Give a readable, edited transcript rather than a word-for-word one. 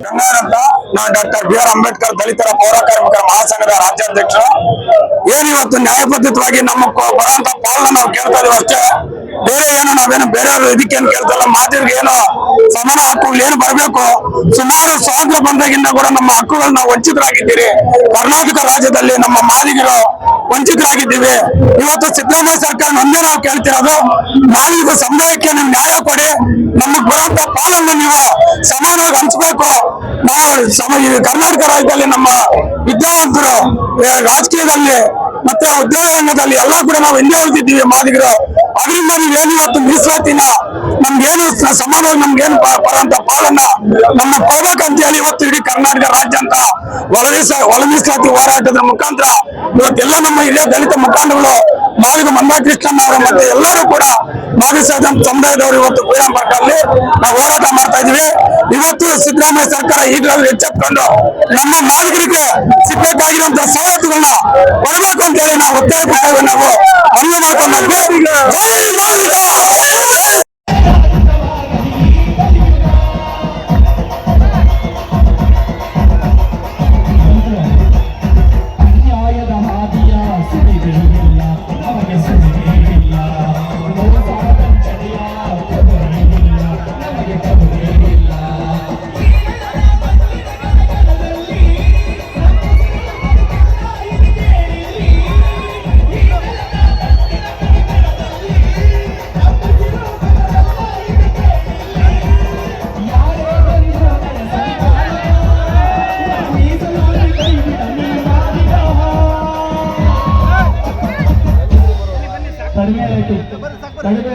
ಗಂಗಾಧರ್ ಅಂತ ನಾನು doctor B R Ambedkar ದಲಿತರ ಪೌರ ಕಾರ್ಮಿಕರ ಮಹಾಸಂಘದ ರಾಜ್ಯಾಧ್ಯಕ್ಷರು. ಏನಿವತ್ತು ನ್ಯಾಯಬದ್ಧವಾಗಿ ನಮ್ಮ ಬರುವಂತ ಪಾಲನ್ನ ನಾವು ಕೇಳ್ತಾ ಇದೀವಿ ಅಷ್ಟೇ. ಬೇರೆ ಏನು ನಾವೇನು ಬೇರೆಯವರು ಇದಕ್ಕೇನು ಕೇಳ್ತಲ್ಲ. ಮಾದಿರಿಗೆ ಏನೋ ಸಮಾನ ಹಕ್ಕುಗಳು ಏನು ಬರಬೇಕು. ಸುಮಾರು ಸ್ವಾತಂತ್ರ್ಯ ಬಂದಾಗಿಂದ ಕೂಡ ನಮ್ಮ ಹಕ್ಕುಗಳನ್ನ ನಾವು ವಂಚಿತರಾಗಿದ್ದೀರಿ. ಕರ್ನಾಟಕ ರಾಜ್ಯದಲ್ಲಿ ನಮ್ಮ ಮಾದಿಗರು ವಂಚಿತರಾಗಿದ್ದೀವಿ. ಇವತ್ತು ಸಿದ್ದರಾಮಯ್ಯ ಸರ್ಕಾರ ಒಂದೇ ನಾವು ಕೇಳ್ತಿರೋದು, ಮಾದಿಗ ಸಮುದಾಯಕ್ಕೆ ನೀವು ನ್ಯಾಯ ಕೊಡಿ, ನಮಗ್ ಬರುವಂತ ಪಾಲನ್ನು ನೀವು ಸಮಾನವಾಗಿ ಹಂಚ್ಬೇಕು. ನಾವು ಕರ್ನಾಟಕ ರಾಜ್ಯದಲ್ಲಿ ನಮ್ಮ ವಿದ್ಯಾವಂತರು ರಾಜಕೀಯದಲ್ಲಿ ಮತ್ತೆ ಉದ್ಯೋಗ ರಂಗದಲ್ಲಿ ಎಲ್ಲ ಕೂಡ ನಾವು ಹಿಂದೆ ಉಳಿದಿದ್ದೀವಿ ಮಾದಿಗರು. ಅದರಿಂದ ನೀವೇನು ಇವತ್ತು ಮೀಸಲಾತಿನ ನಮ್ಗೇನು ಸಮಾನವಾಗಿ ನಮ್ಗೇನು ಬರುವಂತ ಪಾಲನ್ನ ನಮ್ಮ ಕೊಡ್ಬೇಕಂತ ಹೇಳಿ ಇವತ್ತು ಇಡೀ ಕರ್ನಾಟಕ ರಾಜ್ಯ ಅಂತ ಒಳ ಮೀಸಲಾತಿ ಹೋರಾಟದ ಮುಖಾಂತರ ಇವತ್ತೆಲ್ಲ ನಮ್ಮ ಹಿರಿಯ ದಲಿತ ಮುಖಂಡಗಳು ಮಾದಿಗ ಮಂದಾಕೃಷ್ಣನ್ ಅವರು ಮತ್ತೆ ಎಲ್ಲರೂ ಕೂಡ ಮಾದಿಗ ಸಮುದಾಯದವರು ಇವತ್ತು ಶ್ರೀರಾಮಪಟ್ಟಣದಲ್ಲಿ ನಾವು ಹೋರಾಟ ಮಾಡ್ತಾ ಇದೀವಿ. ಇವತ್ತು ಸಿದ್ದರಾಮಯ್ಯ ಸರ್ಕಾರ ಈಗಲೂ ಎಚ್ಚೆತ್ಕೊಂಡು ನಮ್ಮ ಮಾದಿಗರಿಗೆ ಸಿಗಬೇಕಾಗಿರುವಂತಹ ಸವಲತ್ತುಗಳನ್ನ ಕೊಡಬೇಕು ಅಂತ ಹೇಳಿ ನಾವು ಒತ್ತಾಯಪಟ್ಟವು. ನಾವು ಅರಿವು ಮಾಡ್ಕೊಂಡು ಕಡಿಮೆ